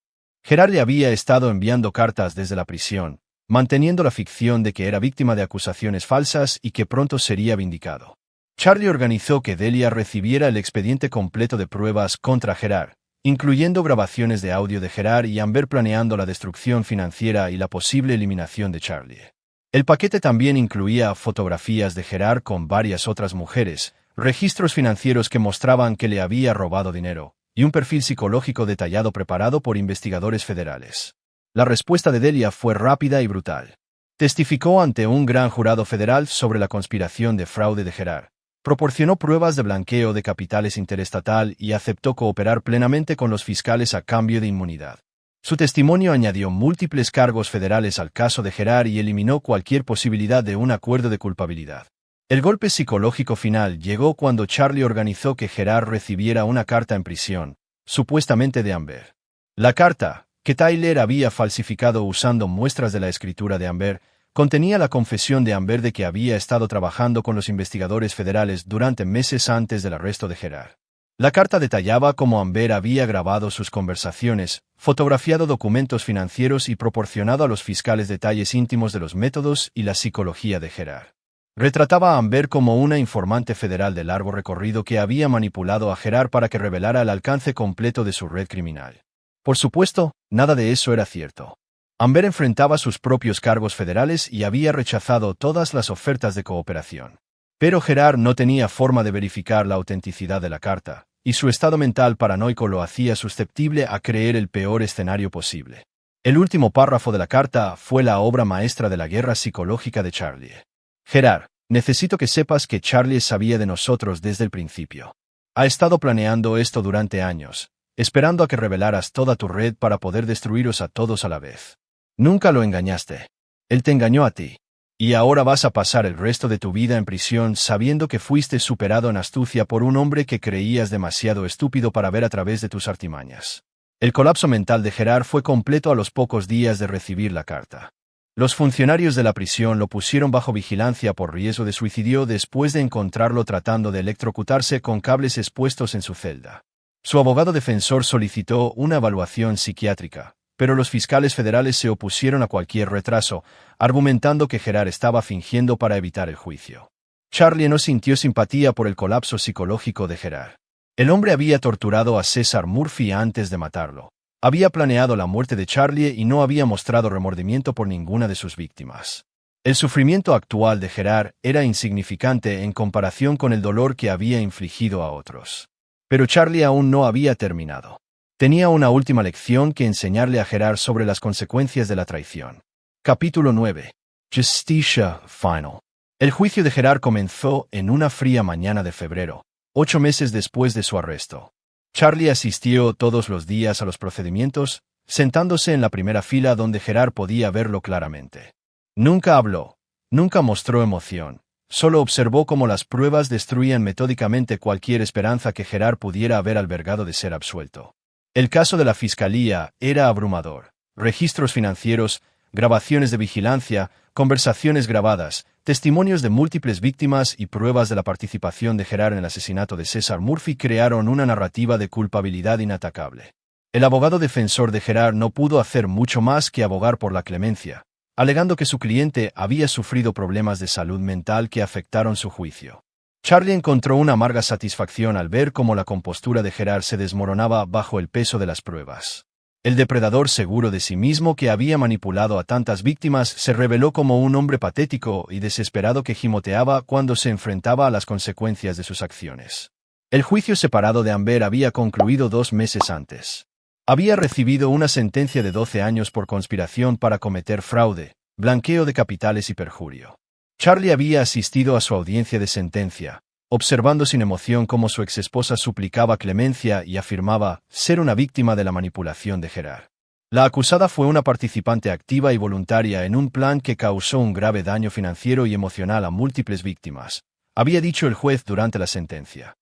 Gerard le había estado enviando cartas desde la prisión, manteniendo la ficción de que era víctima de acusaciones falsas y que pronto sería vindicado. Charlie organizó que Delia recibiera el expediente completo de pruebas contra Gerard, incluyendo grabaciones de audio de Gerard y Amber planeando la destrucción financiera y la posible eliminación de Charlie. El paquete también incluía fotografías de Gerard con varias otras mujeres, registros financieros que mostraban que le había robado dinero, y un perfil psicológico detallado preparado por investigadores federales. La respuesta de Delia fue rápida y brutal. Testificó ante un gran jurado federal sobre la conspiración de fraude de Gerard. Proporcionó pruebas de blanqueo de capitales interestatal y aceptó cooperar plenamente con los fiscales a cambio de inmunidad. Su testimonio añadió múltiples cargos federales al caso de Gerard y eliminó cualquier posibilidad de un acuerdo de culpabilidad. El golpe psicológico final llegó cuando Charlie organizó que Gerard recibiera una carta en prisión, supuestamente de Amber. La carta, que Tyler había falsificado usando muestras de la escritura de Amber, contenía la confesión de Amber de que había estado trabajando con los investigadores federales durante meses antes del arresto de Gerard. La carta detallaba cómo Amber había grabado sus conversaciones, fotografiado documentos financieros y proporcionado a los fiscales detalles íntimos de los métodos y la psicología de Gerard. Retrataba a Amber como una informante federal de largo recorrido que había manipulado a Gerard para que revelara el alcance completo de su red criminal. Por supuesto, nada de eso era cierto. Amber enfrentaba sus propios cargos federales y había rechazado todas las ofertas de cooperación. Pero Gerard no tenía forma de verificar la autenticidad de la carta, y su estado mental paranoico lo hacía susceptible a creer el peor escenario posible. El último párrafo de la carta fue la obra maestra de la guerra psicológica de Charlie. Gerard, necesito que sepas que Charlie sabía de nosotros desde el principio. Ha estado planeando esto durante años, esperando a que revelaras toda tu red para poder destruiros a todos a la vez. Nunca lo engañaste. Él te engañó a ti. Y ahora vas a pasar el resto de tu vida en prisión sabiendo que fuiste superado en astucia por un hombre que creías demasiado estúpido para ver a través de tus artimañas. El colapso mental de Gerard fue completo a los pocos días de recibir la carta. Los funcionarios de la prisión lo pusieron bajo vigilancia por riesgo de suicidio después de encontrarlo tratando de electrocutarse con cables expuestos en su celda. Su abogado defensor solicitó una evaluación psiquiátrica, pero los fiscales federales se opusieron a cualquier retraso, argumentando que Gerard estaba fingiendo para evitar el juicio. Charlie no sintió simpatía por el colapso psicológico de Gerard. El hombre había torturado a César Murphy antes de matarlo. Había planeado la muerte de Charlie y no había mostrado remordimiento por ninguna de sus víctimas. El sufrimiento actual de Gerard era insignificante en comparación con el dolor que había infligido a otros. Pero Charlie aún no había terminado. Tenía una última lección que enseñarle a Gerard sobre las consecuencias de la traición. Capítulo 9. Justicia Final. El juicio de Gerard comenzó en una fría mañana de febrero, 8 meses después de su arresto. Charlie asistió todos los días a los procedimientos, sentándose en la primera fila donde Gerard podía verlo claramente. Nunca habló, nunca mostró emoción, solo observó cómo las pruebas destruían metódicamente cualquier esperanza que Gerard pudiera haber albergado de ser absuelto. El caso de la fiscalía era abrumador. Registros financieros, grabaciones de vigilancia, conversaciones grabadas, testimonios de múltiples víctimas y pruebas de la participación de Gerard en el asesinato de César Murphy crearon una narrativa de culpabilidad inatacable. El abogado defensor de Gerard no pudo hacer mucho más que abogar por la clemencia, alegando que su cliente había sufrido problemas de salud mental que afectaron su juicio. Charlie encontró una amarga satisfacción al ver cómo la compostura de Gerard se desmoronaba bajo el peso de las pruebas. El depredador seguro de sí mismo que había manipulado a tantas víctimas se reveló como un hombre patético y desesperado que gimoteaba cuando se enfrentaba a las consecuencias de sus acciones. El juicio separado de Amber había concluido 2 meses antes. Había recibido una sentencia de 12 años por conspiración para cometer fraude, blanqueo de capitales y perjurio. Charlie había asistido a su audiencia de sentencia, observando sin emoción cómo su exesposa suplicaba clemencia y afirmaba ser una víctima de la manipulación de Gerard. La acusada fue una participante activa y voluntaria en un plan que causó un grave daño financiero y emocional a múltiples víctimas, había dicho el juez durante la sentencia.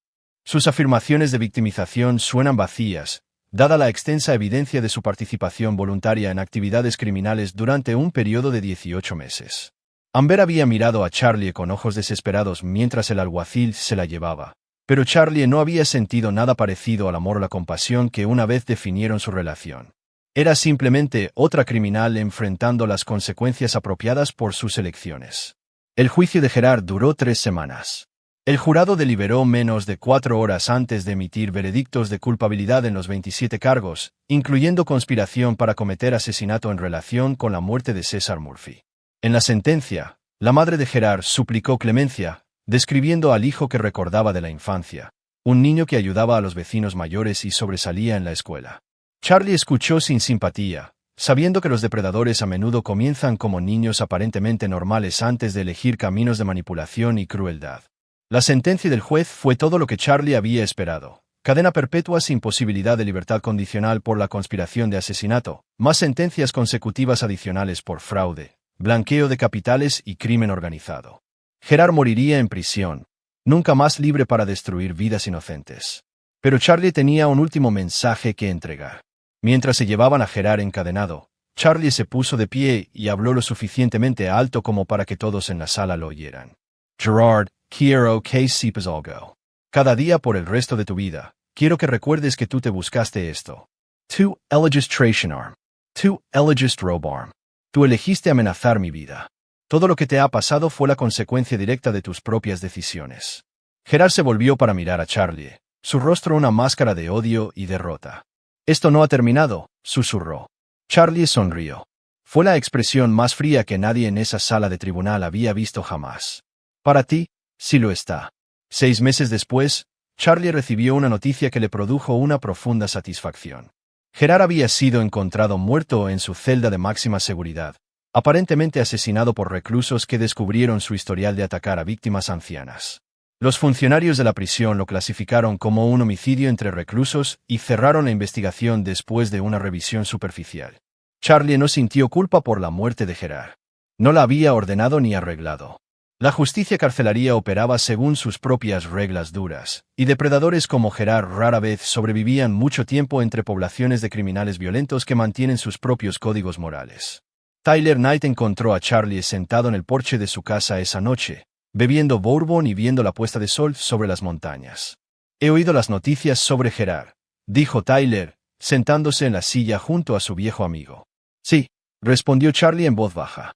Sus afirmaciones de victimización suenan vacías, dada la extensa evidencia de su participación voluntaria en actividades criminales durante un periodo de 18 meses. Amber había mirado a Charlie con ojos desesperados mientras el alguacil se la llevaba, pero Charlie no había sentido nada parecido al amor o la compasión que una vez definieron su relación. Era simplemente otra criminal enfrentando las consecuencias apropiadas por sus elecciones. El juicio de Gerard duró 3 semanas. El jurado deliberó menos de 4 horas antes de emitir veredictos de culpabilidad en los 27 cargos, incluyendo conspiración para cometer asesinato en relación con la muerte de César Murphy. En la sentencia, la madre de Gerard suplicó clemencia, describiendo al hijo que recordaba de la infancia, un niño que ayudaba a los vecinos mayores y sobresalía en la escuela. Charlie escuchó sin simpatía, sabiendo que los depredadores a menudo comienzan como niños aparentemente normales antes de elegir caminos de manipulación y crueldad. La sentencia del juez fue todo lo que Charlie había esperado. Cadena perpetua sin posibilidad de libertad condicional por la conspiración de asesinato, más sentencias consecutivas adicionales por fraude, blanqueo de capitales y crimen organizado. Gerard moriría en prisión, nunca más libre para destruir vidas inocentes. Pero Charlie tenía un último mensaje que entregar. Mientras se llevaban a Gerard encadenado, Charlie se puso de pie y habló lo suficientemente alto como para que todos en la sala lo oyeran. Gerard, quiero que sepas algo. Cada día por el resto de tu vida, quiero que recuerdes que tú te buscaste esto. Tú elegiste traicionar. Tú elegiste robar. Tú elegiste amenazar mi vida. Todo lo que te ha pasado fue la consecuencia directa de tus propias decisiones. Gerard se volvió para mirar a Charlie, su rostro una máscara de odio y derrota. Esto no ha terminado, susurró. Charlie sonrió. Fue la expresión más fría que nadie en esa sala de tribunal había visto jamás. Para ti, sí lo está. 6 meses después, Charlie recibió una noticia que le produjo una profunda satisfacción. Gerard había sido encontrado muerto en su celda de máxima seguridad, aparentemente asesinado por reclusos que descubrieron su historial de atacar a víctimas ancianas. Los funcionarios de la prisión lo clasificaron como un homicidio entre reclusos y cerraron la investigación después de una revisión superficial. Charlie no sintió culpa por la muerte de Gerard. No la había ordenado ni arreglado. La justicia carcelaria operaba según sus propias reglas duras, y depredadores como Gerard rara vez sobrevivían mucho tiempo entre poblaciones de criminales violentos que mantienen sus propios códigos morales. Tyler Knight encontró a Charlie sentado en el porche de su casa esa noche, bebiendo bourbon y viendo la puesta de sol sobre las montañas. He oído las noticias sobre Gerard, dijo Tyler, sentándose en la silla junto a su viejo amigo. Sí, respondió Charlie en voz baja.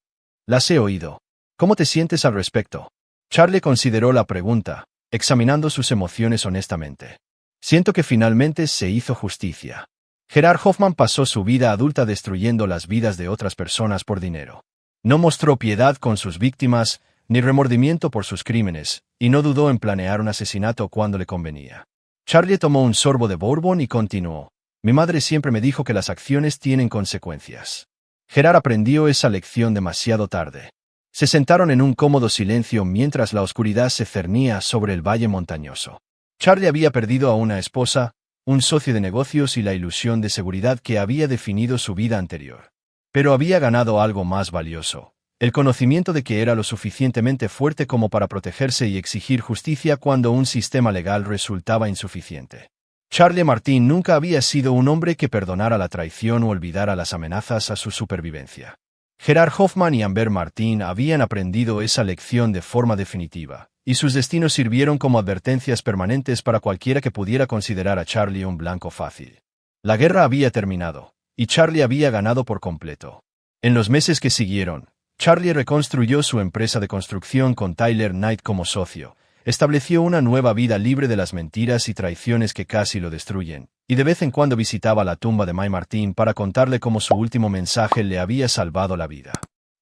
Las he oído. ¿Cómo te sientes al respecto? Charlie consideró la pregunta, examinando sus emociones honestamente. Siento que finalmente se hizo justicia. Gerard Hoffman pasó su vida adulta destruyendo las vidas de otras personas por dinero. No mostró piedad con sus víctimas, ni remordimiento por sus crímenes, y no dudó en planear un asesinato cuando le convenía. Charlie tomó un sorbo de bourbon y continuó. Mi madre siempre me dijo que las acciones tienen consecuencias. Gerard aprendió esa lección demasiado tarde. Se sentaron en un cómodo silencio mientras la oscuridad se cernía sobre el valle montañoso. Charlie había perdido a una esposa, un socio de negocios y la ilusión de seguridad que había definido su vida anterior. Pero había ganado algo más valioso, el conocimiento de que era lo suficientemente fuerte como para protegerse y exigir justicia cuando un sistema legal resultaba insuficiente. Charlie Martin nunca había sido un hombre que perdonara la traición o olvidara las amenazas a su supervivencia. Gerard Hoffman y Amber Martin habían aprendido esa lección de forma definitiva, y sus destinos sirvieron como advertencias permanentes para cualquiera que pudiera considerar a Charlie un blanco fácil. La guerra había terminado, y Charlie había ganado por completo. En los meses que siguieron, Charlie reconstruyó su empresa de construcción con Tyler Knight como socio, estableció una nueva vida libre de las mentiras y traiciones que casi lo destruyen, y de vez en cuando visitaba la tumba de Mae Martin para contarle cómo su último mensaje le había salvado la vida.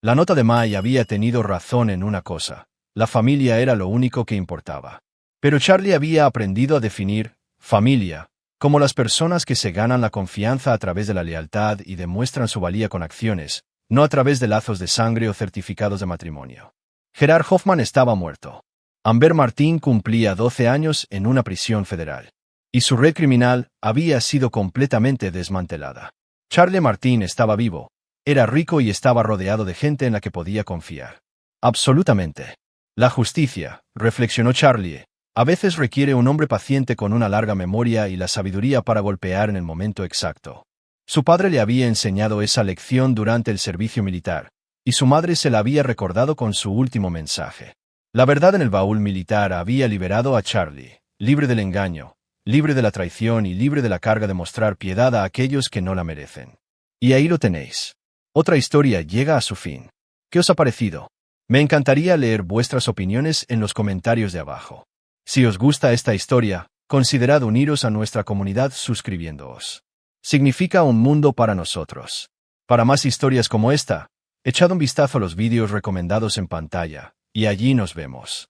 La nota de Mae había tenido razón en una cosa: la familia era lo único que importaba. Pero Charlie había aprendido a definir familia como las personas que se ganan la confianza a través de la lealtad y demuestran su valía con acciones, no a través de lazos de sangre o certificados de matrimonio. Gerard Hoffman estaba muerto. Amber Martin cumplía 12 años en una prisión federal. Y su red criminal había sido completamente desmantelada. Charlie Martin estaba vivo. Era rico y estaba rodeado de gente en la que podía confiar. Absolutamente. La justicia, reflexionó Charlie, a veces requiere un hombre paciente con una larga memoria y la sabiduría para golpear en el momento exacto. Su padre le había enseñado esa lección durante el servicio militar, y su madre se la había recordado con su último mensaje. La verdad en el baúl militar había liberado a Charlie, libre del engaño, libre de la traición y libre de la carga de mostrar piedad a aquellos que no la merecen. Y ahí lo tenéis. Otra historia llega a su fin. ¿Qué os ha parecido? Me encantaría leer vuestras opiniones en los comentarios de abajo. Si os gusta esta historia, considerad uniros a nuestra comunidad suscribiéndoos. Significa un mundo para nosotros. Para más historias como esta, echad un vistazo a los vídeos recomendados en pantalla, y allí nos vemos.